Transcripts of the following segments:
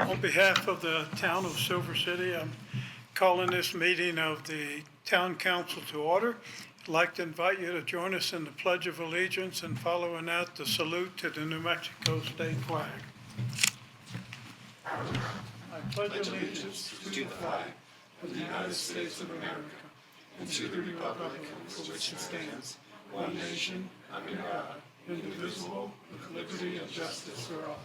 On behalf of the town of Silver City, I'm calling this meeting of the town council to order. I'd like to invite you to join us in the Pledge of Allegiance and following that, the salute to the New Mexico state flag. I pledge allegiance to the flag of the United States of America and to the republic for which it stands, one nation, under God, indivisible, with liberty and justice for all.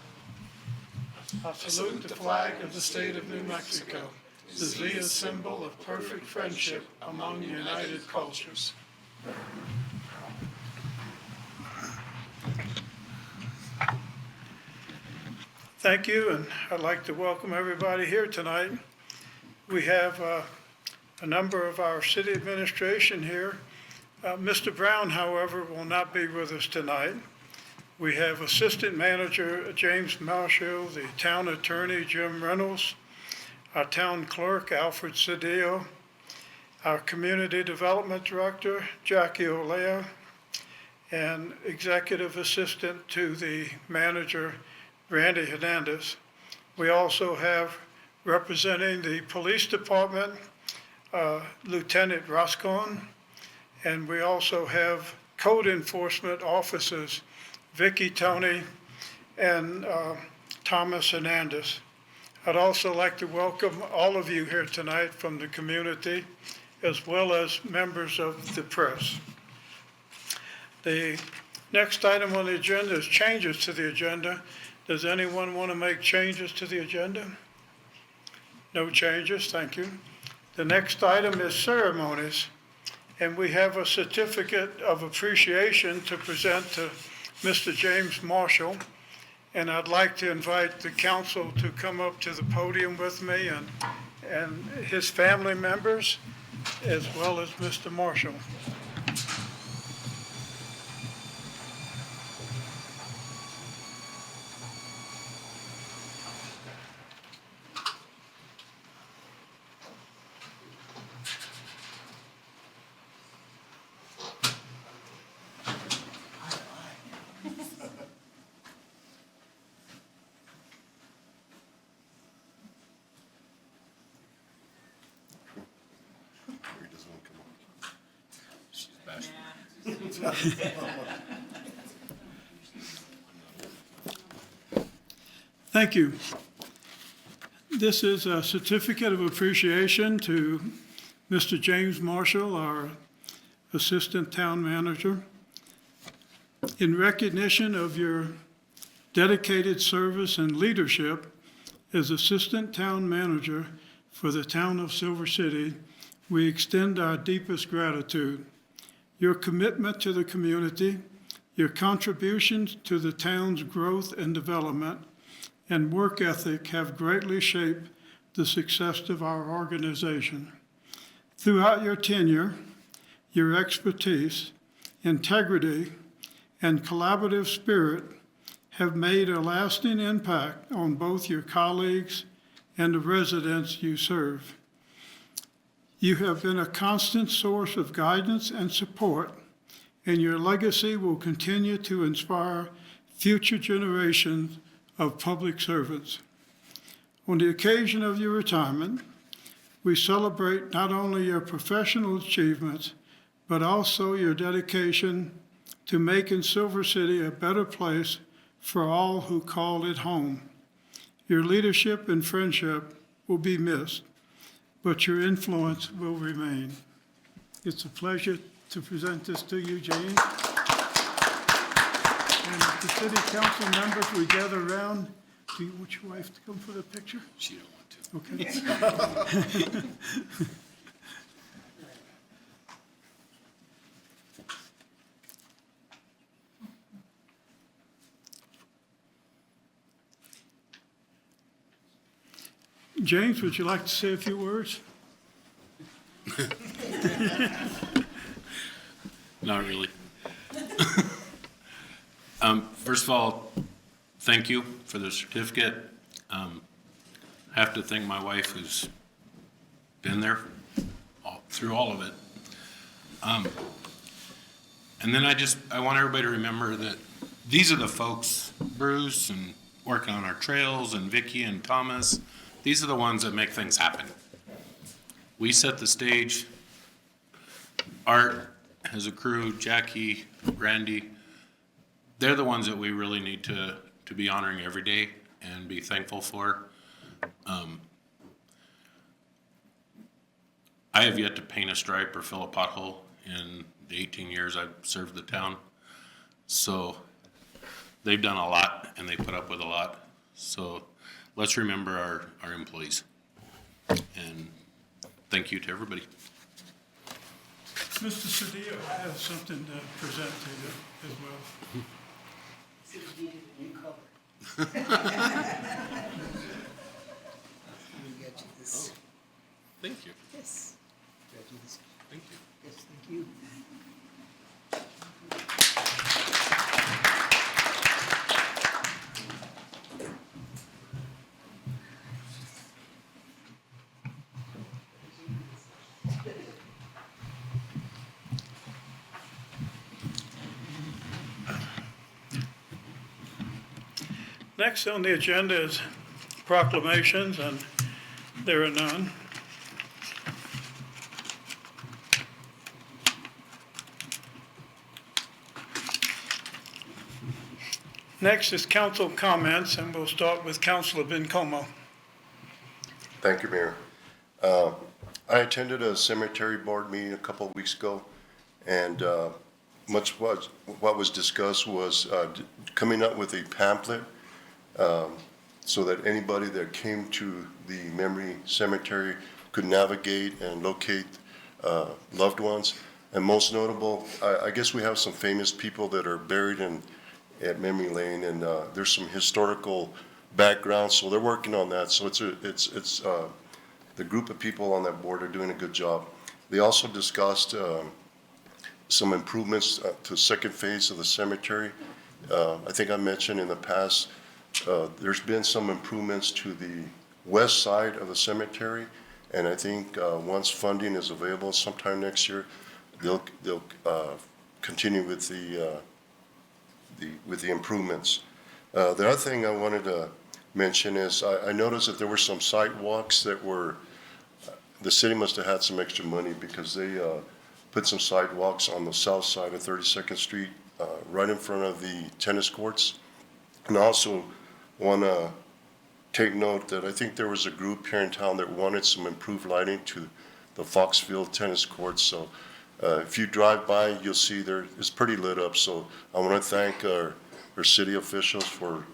I salute the flag of the state of New Mexico, the Zia symbol of perfect friendship among united cultures. Thank you, and I'd like to welcome everybody here tonight. We have a number of our city administration here. Mr. Brown, however, will not be with us tonight. We have Assistant Manager James Marshall, the Town Attorney Jim Reynolds, our Town Clerk Alfred Cedillo, our Community Development Director Jackie Olea, and Executive Assistant to the Manager Randy Hernandez. We also have representing the Police Department Lieutenant Roscon, and we also have Code Enforcement Officers Vicky Tony and Thomas Hernandez. I'd also like to welcome all of you here tonight from the community, as well as members of the press. The next item on the agenda is changes to the agenda. Does anyone want to make changes to the agenda? No changes, thank you. The next item is ceremonies, and we have a certificate of appreciation to present to Mr. James Marshall, and I'd like to invite the council to come up to the podium with me and his family members, as well as Mr. Marshall. Thank you. This is a certificate of appreciation to Mr. James Marshall, our Assistant Town Manager. In recognition of your dedicated service and leadership as Assistant Town Manager for the town of Silver City, we extend our deepest gratitude. Your commitment to the community, your contributions to the town's growth and development, and work ethic have greatly shaped the success of our organization. Throughout your tenure, your expertise, integrity, and collaborative spirit have made a lasting impact on both your colleagues and the residents you serve. You have been a constant source of guidance and support, and your legacy will continue to inspire future generations of public servants. On the occasion of your retirement, we celebrate not only your professional achievements, but also your dedication to making Silver City a better place for all who call it home. Your leadership and friendship will be missed, but your influence will remain. It's a pleasure to present this to you, James. And if the city council members, we gather around. Do you want your wife to come for the picture? She don't want to. Okay. James, would you like to say a few words? Not really. First of all, thank you for the certificate. I have to thank my wife who's been there through all of it. And then I want everybody to remember that these are the folks, Bruce and working on our trails, and Vicky and Thomas. These are the ones that make things happen. We set the stage. Art has a crew, Jackie, Randy. They're the ones that we really need to be honoring every day and be thankful for. I have yet to paint a stripe or fill a pothole in the 18 years I've served the town. So they've done a lot and they put up with a lot. So let's remember our employees. And thank you to everybody. Mr. Cedillo has something to present to you as well. Says you needed a new cover. Let me get you this. Thank you. Yes. Get you this. Thank you. Yes, thank you. Next on the agenda is proclamations, and there are none. Next is council comments, and we'll start with Councilor Bencomo. Thank you, Mayor. I attended a cemetery board meeting a couple of weeks ago, and much what was discussed was coming up with a pamphlet so that anybody that came to the memory cemetery could navigate and locate loved ones. And most notable, I guess we have some famous people that are buried at Memory Lane, and there's some historical background, so they're working on that. So it's the group of people on that board are doing a good job. They also discussed some improvements to the second phase of the cemetery. I think I mentioned in the past, there's been some improvements to the west side of the cemetery, and I think once funding is available sometime next year, they'll continue with the improvements. The other thing I wanted to mention is I noticed that there were some sidewalks that were, the city must have had some extra money because they put some sidewalks on the south side of 32nd Street, right in front of the tennis courts. And I also want to take note that I think there was a group here in town that wanted some improved lighting to the Foxfield tennis courts. So if you drive by, you'll see it's pretty lit up. So I want to thank our city officials for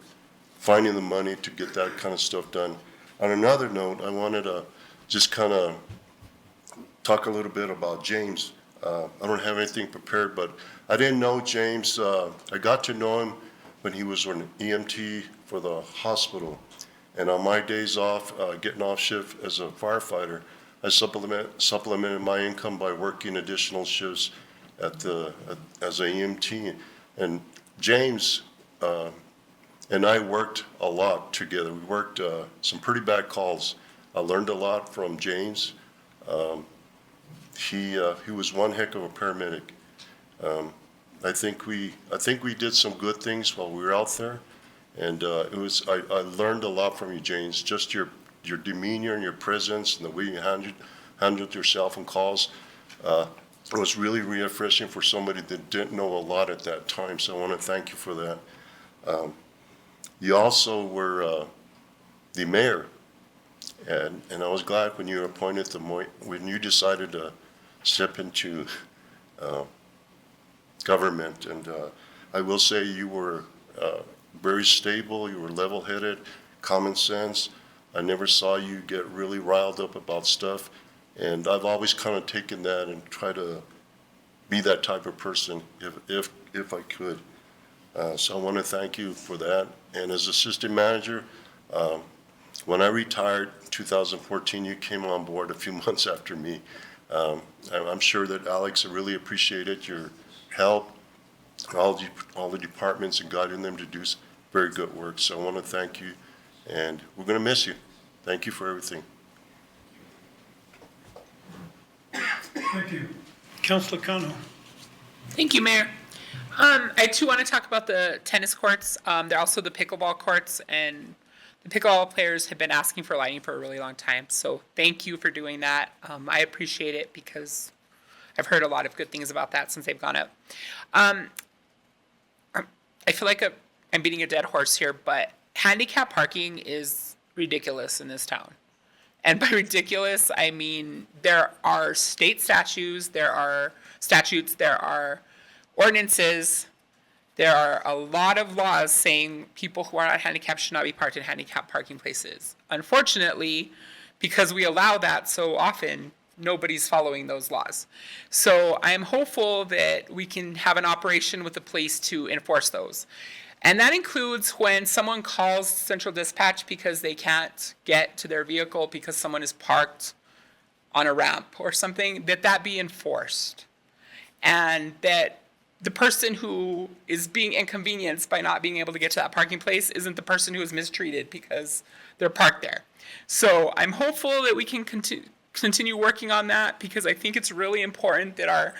finding the money to get that kind of stuff done. On another note, I wanted to just kind of talk a little bit about James. I don't have anything prepared, but I didn't know James. I got to know him when he was an EMT for the hospital. And on my days off, getting off shift as a firefighter, I supplemented my income by working additional shifts as an EMT. And James and I worked a lot together. We worked some pretty bad calls. I learned a lot from James. He was one heck of a paramedic. I think we did some good things while we were out there, and I learned a lot from you, James. Just your demeanor and your presence and the way you handled yourself in calls. It was really refreshing for somebody that didn't know a lot at that time. So I want to thank you for that. You also were the mayor, and I was glad when you were appointed when you decided to step into government. And I will say you were very stable. You were level-headed, common sense. I never saw you get really riled up about stuff. And I've always kind of taken that and try to be that type of person if I could. So I want to thank you for that. And as assistant manager, when I retired in 2014, you came on board a few months after me. I'm sure that Alex really appreciated your help, all the departments, and guiding them to do very good work. So I want to thank you, and we're going to miss you. Thank you for everything. Thank you. Councilor Kano. Thank you, Mayor. I too want to talk about the tennis courts. They're also the pickleball courts, and the pickleball players have been asking for lighting for a really long time. So thank you for doing that. I appreciate it because I've heard a lot of good things about that since they've gone up. I feel like I'm beating a dead horse here, but handicap parking is ridiculous in this town. And by ridiculous, I mean there are state statutes, there are ordinances, there are a lot of laws saying people who are not handicapped should not be parked in handicapped parking places. Unfortunately, because we allow that so often, nobody's following those laws. So I am hopeful that we can have an operation with the police to enforce those. And that includes when someone calls central dispatch because they can't get to their vehicle because someone is parked on a ramp or something, that be enforced. And that the person who is being inconvenienced by not being able to get to that parking place isn't the person who is mistreated because they're parked there. So I'm hopeful that we can continue working on that because I think it's really important that our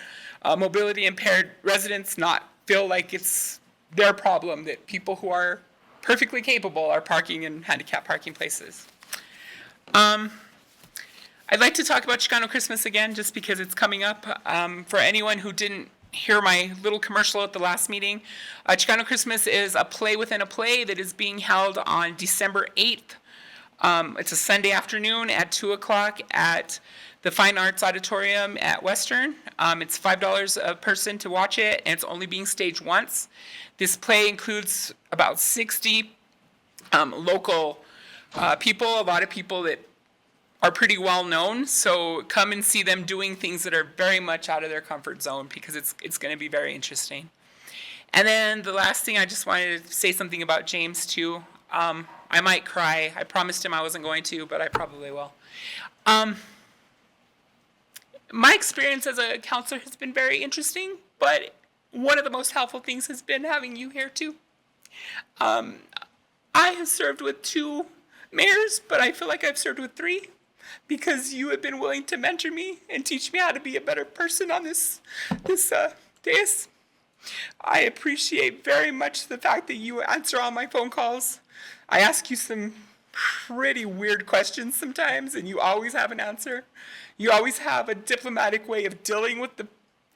mobility impaired residents not feel like it's their problem that people who are perfectly capable are parking in handicapped parking places. I'd like to talk about Chicano Christmas again just because it's coming up. For anyone who didn't hear my little commercial at the last meeting, Chicano Christmas is a play within a play that is being held on December 8th. It's a Sunday afternoon at 2 o'clock at the Fine Arts Auditorium at Western. It's $5 a person to watch it, and it's only being staged once. This play includes about 60 local people, a lot of people that are pretty well known. So come and see them doing things that are very much out of their comfort zone because it's going to be very interesting. And then the last thing, I just wanted to say something about James too. I might cry. I promised him I wasn't going to, but I probably will. My experience as a counselor has been very interesting, but one of the most helpful things has been having you here too. I have served with 2 mayors, but I feel like I've served with 3 because you have been willing to mentor me and teach me how to be a better person on this dais. I appreciate very much the fact that you answer all my phone calls. I ask you some pretty weird questions sometimes, and you always have an answer. You always have a diplomatic way of dealing with the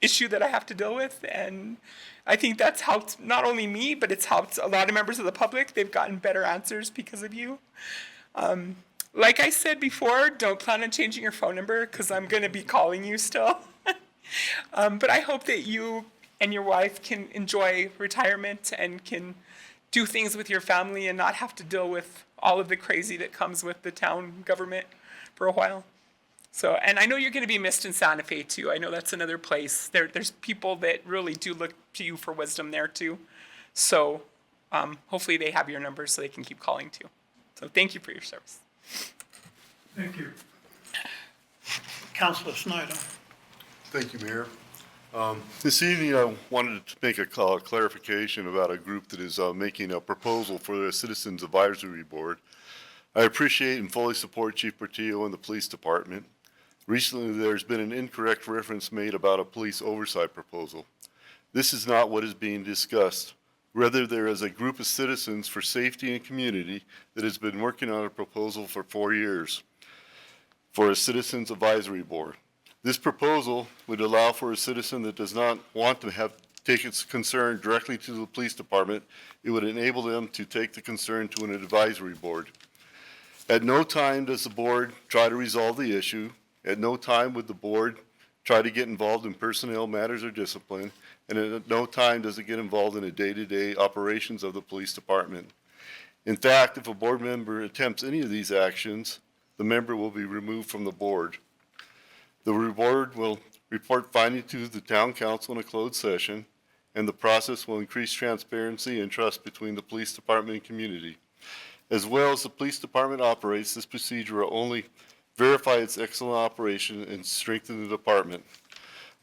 issue that I have to deal with, and I think that's helped not only me, but it's helped a lot of members of the public. They've gotten better answers because of you. Like I said before, don't plan on changing your phone number because I'm going to be calling you still. But I hope that you and your wife can enjoy retirement and can do things with your family and not have to deal with all of the crazy that comes with the town government for a while. So, and I know you're going to be missed in Santa Fe too. I know that's another place. There's people that really do look to you for wisdom there too. So hopefully they have your number so they can keep calling too. So thank you for your service. Thank you. Councilor Snyder. Thank you, Mayor. This evening, I wanted to make a clarification about a group that is making a proposal for the Citizens Advisory Board. I appreciate and fully support Chief Portillo and the Police Department. Recently, there's been an incorrect reference made about a police oversight proposal. This is not what is being discussed. Rather, there is a group of citizens for safety and community that has been working on a proposal for 4 years for a Citizens Advisory Board. This proposal would allow for a citizen that does not want to take its concern directly to the police department. It would enable them to take the concern to an advisory board. At no time does the board try to resolve the issue. At no time would the board try to get involved in personnel matters or discipline. And at no time does it get involved in the day-to-day operations of the police department. In fact, if a board member attempts any of these actions, the member will be removed from the board. The board will report findings to the town council in a closed session, and the process will increase transparency and trust between the police department and community. As well as the police department operates, this procedure will only verify its excellent operation and strengthen the department.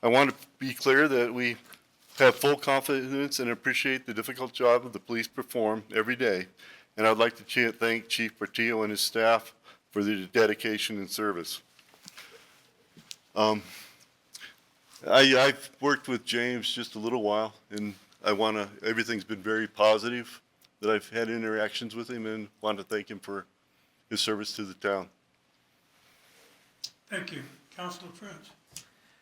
I want to be clear that we have full confidence and appreciate the difficult job the police perform every day, and I'd like to thank Chief Portillo and his staff for their dedication and service. I've worked with James just a little while, and everything's been very positive that I've had interactions with him, and want to thank him for his service to the town. Thank you. Councilor Prince.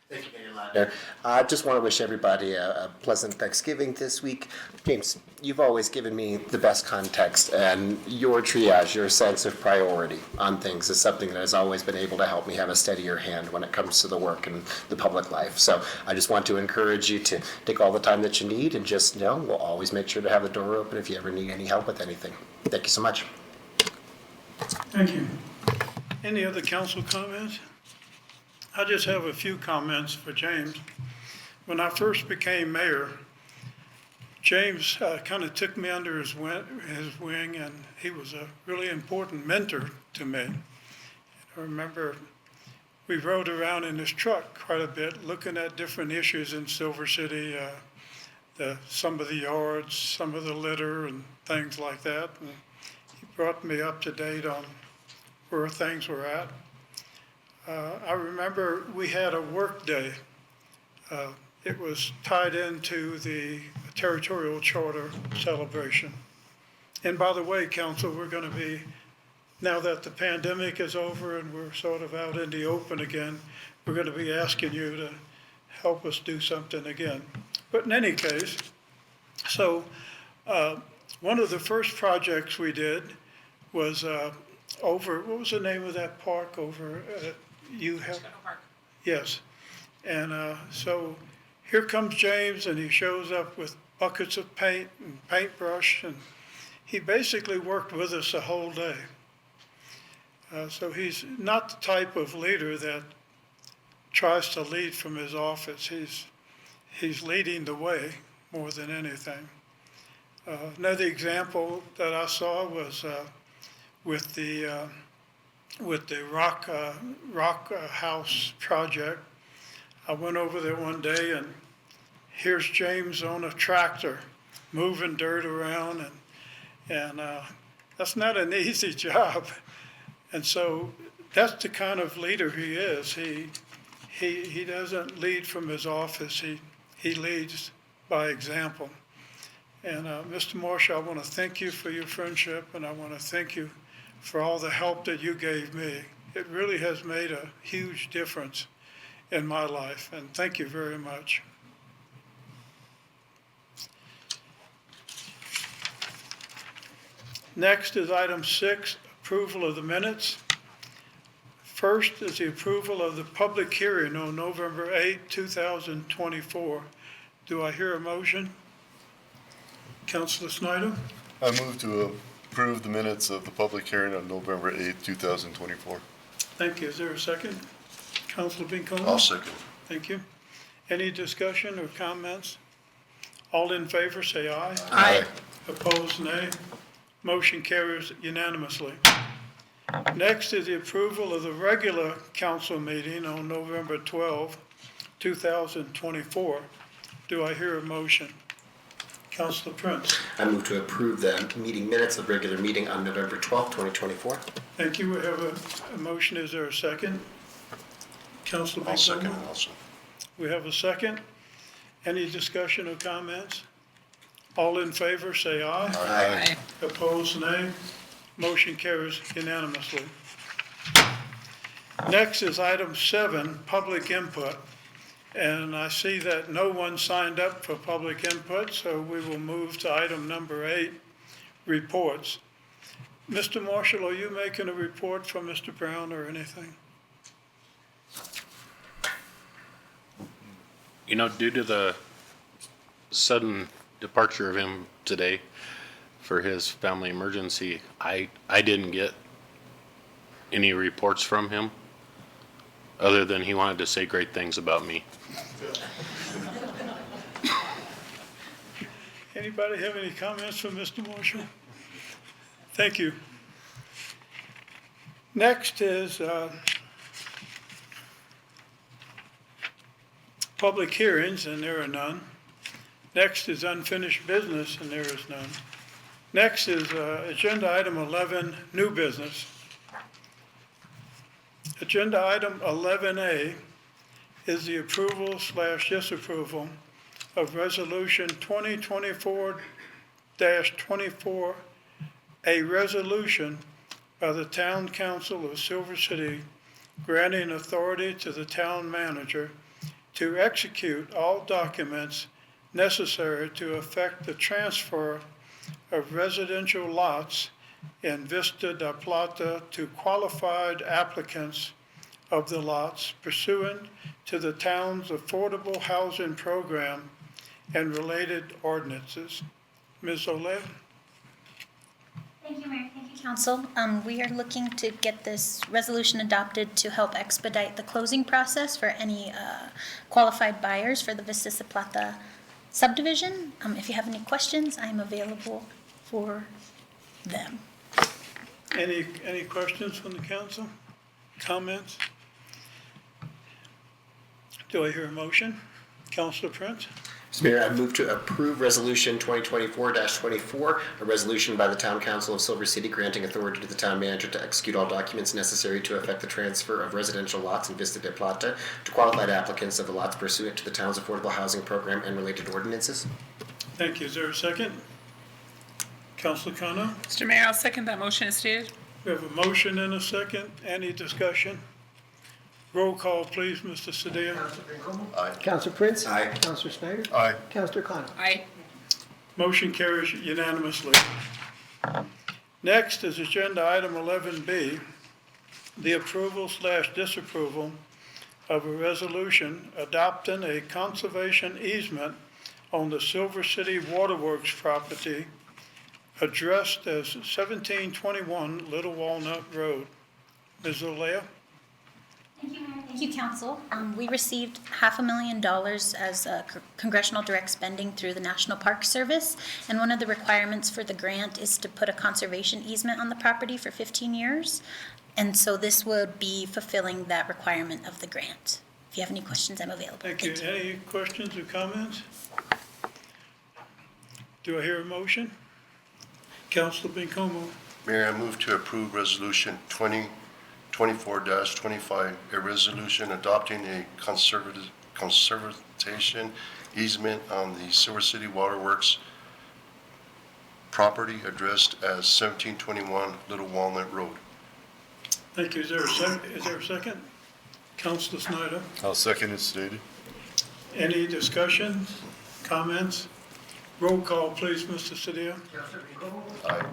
Thank you, Mayor Ladner. I just want to wish everybody a pleasant Thanksgiving this week. James, you've always given me the best context, and your triage, your sense of priority on things is something that has always been able to help me have a steadier hand when it comes to the work and the public life. So I just want to encourage you to take all the time that you need, and just know we'll always make sure to have the door open if you ever need any help with anything. Thank you so much. Thank you. Any other council comments? I just have a few comments for James. When I first became mayor, James kind of took me under his wing, and he was a really important mentor to me. I remember we rode around in his truck quite a bit, looking at different issues in Silver City, some of the yards, some of the litter, and things like that. And he brought me up to date on where things were at. I remember we had a work day. It was tied into the territorial charter celebration. And by the way, council, we're going to be, now that the pandemic is over and we're sort of out in the open again, we're going to be asking you to help us do something again. But in any case, so one of the first projects we did was over, what was the name of that park over at Yes. And so here comes James, and he shows up with buckets of paint and paintbrush, and he basically worked with us the whole day. So he's not the type of leader that tries to lead from his office. He's leading the way more than anything. Another example that I saw was with the Rock House project. I went over there one day, and here's James on a tractor moving dirt around, and that's not an easy job. And so that's the kind of leader he is. He doesn't lead from his office. He leads by example. And Mr. Marshall, I want to thank you for your friendship, and I want to thank you for all the help that you gave me. It really has made a huge difference in my life, and thank you very much. Next is item 6, approval of the minutes. First is the approval of the public hearing on November 8, 2024. Do I hear a motion? Councilor Snyder? I move to approve the minutes of the public hearing on November 8th, 2024. Thank you. Is there a second? Councilor Bincona? I'll second. Thank you. Any discussion or comments? All in favor, say aye. Aye. Opposed, nay. Motion carries unanimously. Next is the approval of the regular council meeting on November 12, 2024. Do I hear a motion? Councilor Prince. I move to approve the meeting minutes of regular meeting on November 12th, 2024. Thank you. We have a motion. Is there a second? Councilor I'll second Bincona. it also. We have a second. Any discussion or comments? All in favor, say aye. Aye. Opposed, nay. Motion carries unanimously. Next is item 7, public input. And I see that no one signed up for public input, so we will move to item number 8, reports. Mr. Marshall, are you making a report from Mr. Brown or anything? You know, due to the sudden departure of him today for his family emergency, I didn't get any reports from him other than he wanted to say great things about me. Anybody have any comments for Mr. Marshall? Thank you. Next is public hearings, and there are none. Next is unfinished business, and there is none. Next is agenda item 11, new business. Agenda item 11A is the approval / disapproval of Resolution 2024-24, a resolution by the Town Council of Silver City granting authority to the town manager to execute all documents necessary to effect the transfer of residential lots in Vista de Plata to qualified applicants of the lots pursuant to the town's affordable housing program and related ordinances. Ms. Olay? Thank you, Mayor. Thank you, Council. We are looking to get this resolution adopted to help expedite the closing process for any qualified buyers for the Vista de Plata subdivision. If you have any questions, I am available for them. Any questions from the council? Comments? Do I hear a motion? Councilor Prince? Mr. Mayor, I move to approve Resolution 2024-24, a resolution by the Town Council of Silver City granting authority to the town manager to execute all documents necessary to effect the transfer of residential lots in Vista de Plata to qualified applicants of the lots pursuant to the town's affordable housing program and related ordinances. Thank you. Is there a second? Councilor Kano? Mr. Mayor, I'll second that motion as stated. We have a motion and a second. Any discussion? Roll call, please, Mr. Sadea. Counselor Prince? Aye. Counselor Snyder? Aye. Counselor Kano? Aye. Motion carries unanimously. Next is agenda item 11B, the approval/disapproval of a resolution adopting a conservation easement on the Silver City Waterworks property addressed as 1721 Little Walnut Road. Ms. Olea? Thank you, Mayor. Thank you, Council. We received $500,000 as congressional direct spending through the National Park Service, and one of the requirements for the grant is to put a conservation easement on the property for 15 years, and so this would be fulfilling that requirement of the grant. If you have any questions, I'm available. Thank you. Any questions or comments? Do I hear a motion? Councilor Bencomo? Mayor, I move to approve Resolution 2024-25, a resolution adopting a conservation easement on the Silver City Waterworks property addressed as 1721 Little Walnut Road. Thank you. Is there a second? Councilor Snyder? I'll second as stated. Any discussions, comments? Roll call, please, Mr. Sadia.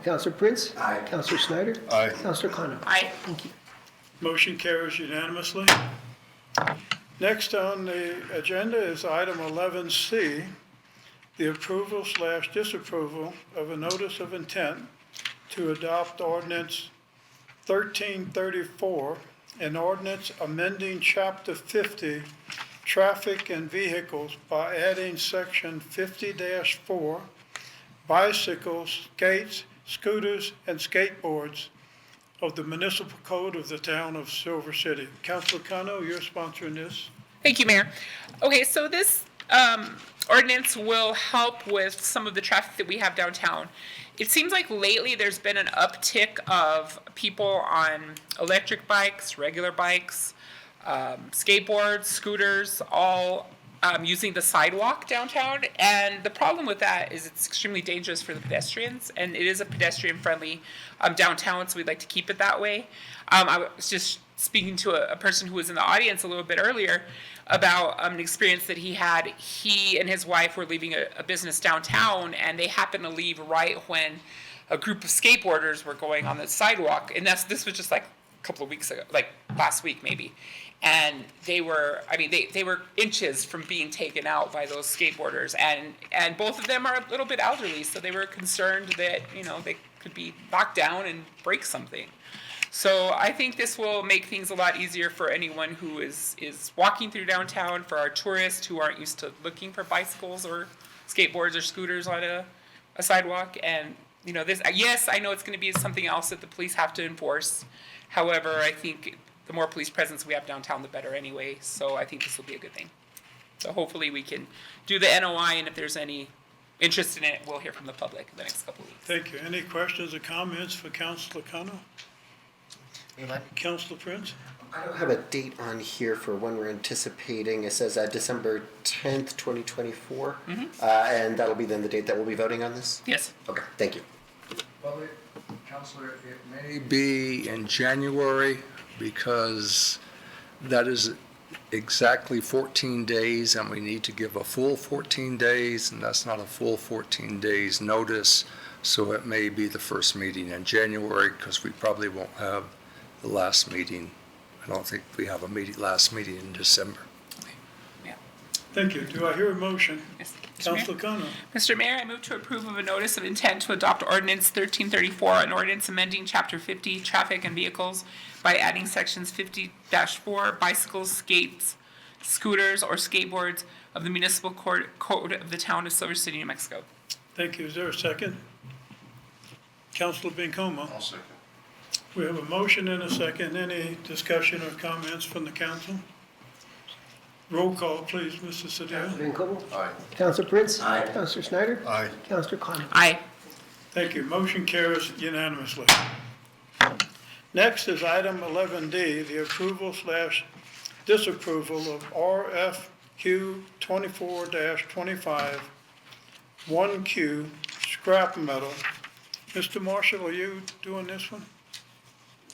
Counselor Prince? Aye. Counselor Snyder? Aye. Counselor Kano? Aye. Thank you. Motion carries unanimously. Next on the agenda is item 11C, the approval/disapproval of a notice of intent to adopt ordinance 1334, an ordinance amending Chapter 50, Traffic and Vehicles by adding Section 50-4, bicycles, skates, scooters, and skateboards of the municipal code of the town of Silver City. Councilor Kano, you're sponsoring this. Thank you, Mayor. Okay, so this ordinance will help with some of the traffic that we have downtown. It seems like lately there's been an uptick of people on electric bikes, regular bikes, skateboards, scooters, all using the sidewalk downtown. And the problem with that is it's extremely dangerous for the pedestrians, and it is a pedestrian-friendly downtown, so we'd like to keep it that way. I was just speaking to a person who was in the audience a little bit earlier about an experience that he had. He and his wife were leaving a business downtown, and they happened to leave right when a group of skateboarders were going on the sidewalk. And this was just like a couple of weeks ago, like last week maybe. And they were inches from being taken out by those skateboarders. And both of them are a little bit elderly, so they were concerned that, they could be knocked down and break something. So I think this will make things a lot easier for anyone who is walking through downtown, for our tourists who aren't used to looking for bicycles or skateboards or scooters on a sidewalk. And, yes, I know it's going to be something else that the police have to enforce. However, I think the more police presence we have downtown, the better anyway. So I think this will be a good thing. So hopefully we can do the NOI, and if there's any interest in it, we'll hear from the public in the next couple of weeks. Thank you. Any questions or comments for Councilor Kano? Councilor Prince? I don't have a date on here for when we're anticipating. It says December 10th, 2024. And that'll be then the date that we'll be voting on this? Yes. Okay, thank you. Well, Counselor, it may be in January because that is exactly 14 days and we need to give a full 14 days and that's not a full 14 days notice. So it may be the first meeting in January because we probably won't have the last meeting. I don't think we have a last meeting in December. Thank you. Do I hear a motion? Yes. Mr. Mayor? Councilor Kano. Mr. Mayor, I move to approve of a notice of intent to adopt ordinance 1334, an ordinance amending chapter 50, traffic and vehicles by adding sections 50-4, bicycles, skates, scooters, or skateboards of the municipal code of the town of Silver City, New Mexico. Thank you. Is there a second? Councilor Bincoma. I'll second. We have a motion and a second. Any discussion or comments from the council? Roll call, please, Mr. Sedell. Bincoma. Aye. Counselor Prince. Aye. Counselor Snyder. Aye. Counselor Kano. Aye. Thank you. Motion carries unanimously. Next is item 11D, the approval/disapproval of RFQ 24-25 1Q scrap metal. Mr. Marshall, are you doing this one?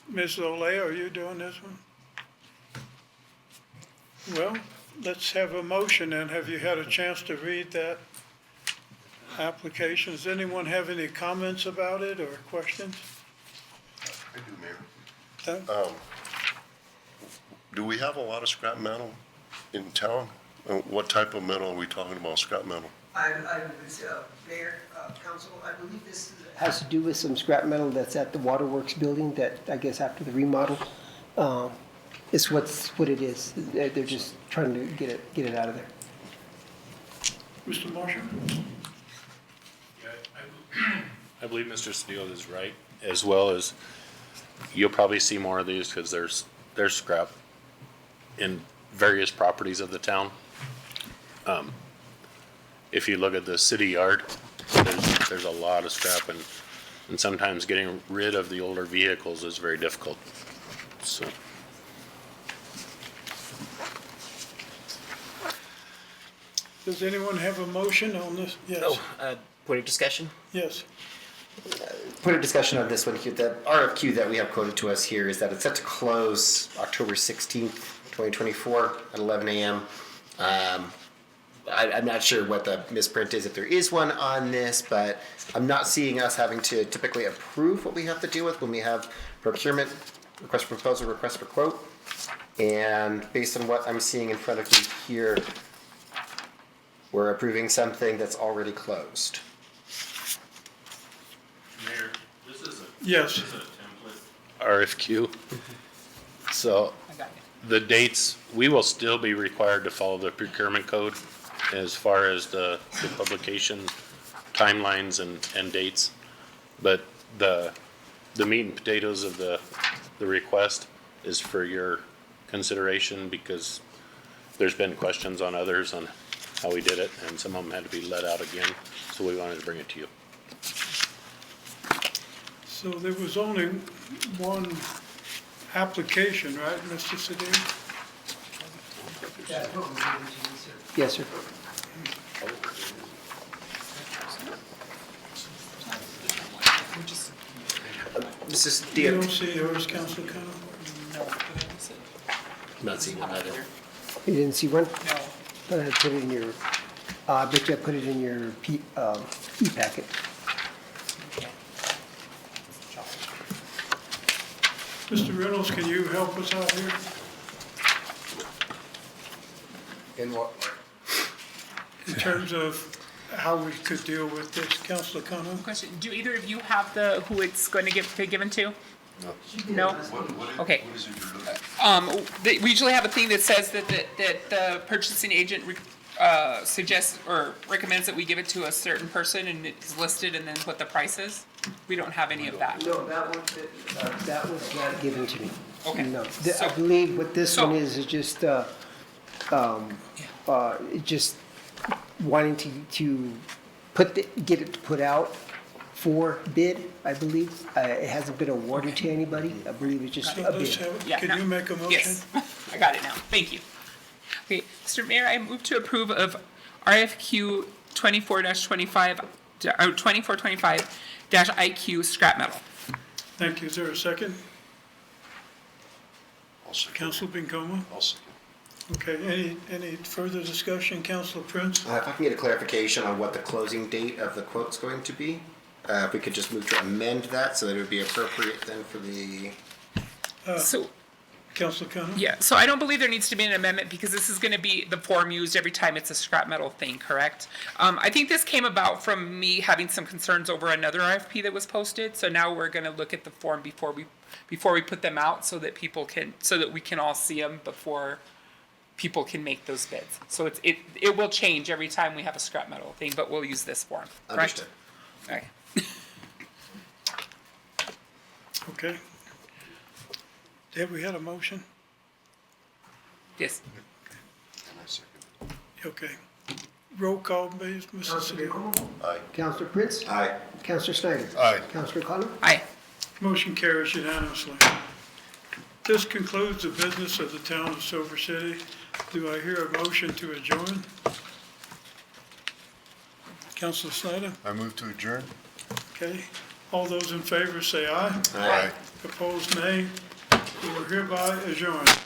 Ms. Olay, are you doing this one? Well, let's have a motion, and have you had a chance to read that application? Does anyone have any comments about it or questions? I do, Mayor. Doug? Do we have a lot of scrap metal in town? What type of metal are we talking about, scrap metal? Mayor, Council, I believe this has to do with some scrap metal that's at the Waterworks building that, I guess, after the remodel, is what it is. They're just trying to get it out of there. Mr. Marshall? I believe Mr. Steele is right, as well as you'll probably see more of these because there's scrap in various properties of the town. If you look at the city yard, there's a lot of scrap and sometimes getting rid of the older vehicles is very difficult, so. Does anyone have a motion on this? Yes, Point of discussion? yes. Point of discussion on this one here. The RFQ that we have quoted to us here is that it's set to close October 16th, 2024 at 11 a.m. I'm not sure what the misprint is, if there is one on this, but I'm not seeing us having to typically approve what we have to deal with when we have procurement, request for proposal, request for quote. And based on what I'm seeing in front of you here, we're approving something that's already closed. Mayor, this is Yes, a template RFQ. So I got it. the dates, we will still be required to follow the procurement code as far as the publication timelines and dates. But the meat and potatoes of the request is for your consideration because there's been questions on others on how we did it and some of them had to be let out again. So we wanted to bring it to you. so there was only one application, right, Mr. Sedin? Yes, sir. Mrs. You Diaz. don't see yours, Councilor Kano? Not seeing one either. You didn't see one? No. But I put it in your, I bet you I put it in your e-packet. Mr. Reynolds, can you help us out here? In what? In terms of how we could deal with this, Councilor Kano? Question, do either of you have who it's going to be given to? No? Okay. What is it you're looking at? We usually have a thing that says that the purchasing agent suggests or recommends that we give it to a certain person and it's listed and then what the price is. We don't have any of that. No, that was not given to me. Okay. No, So- I believe what this so- one is just, just wanting to get it put out for bid, I believe. It hasn't been awarded to anybody. I believe it's just a Let's bid. have, Yeah, can no. you make a motion? Yes, I got it now. Thank you. Okay, Mr. Mayor, I move to approve of RFQ 24-25, or 2425-IQ scrap metal. Thank you. Is there a second? I'll second. Council Bincoma? I'll second. Okay, any further discussion? Council Prince? If I can get a clarification on what the closing date of the quote's going to be, if we could just move to amend that so that it would be appropriate then for the, So, Council Connor? yeah, so I don't believe there needs to be an amendment because this is gonna be the form used every time it's a scrap metal thing, correct? I think this came about from me having some concerns over another RFP that was posted, so now we're gonna look at the form before we put them out so that we can all see them before people can make those bids. So it will change every time we have a scrap metal thing, but we'll use this form, correct? understood. Okay. Okay. Have we had a motion? Yes. And I second. Okay. Roll call, please, Mrs. Counselor City. Bincoma? Aye. Counselor Prince? Aye. Counselor Snyder? Aye. Counselor Connor? Aye. Motion carries unanimously. This concludes the business of the town of Silver City. Do I hear a motion to adjourn? Councilor Snyder? I move to adjourn. Okay. All those in favor say aye. Aye. Opposed, nay. We are hereby adjourned.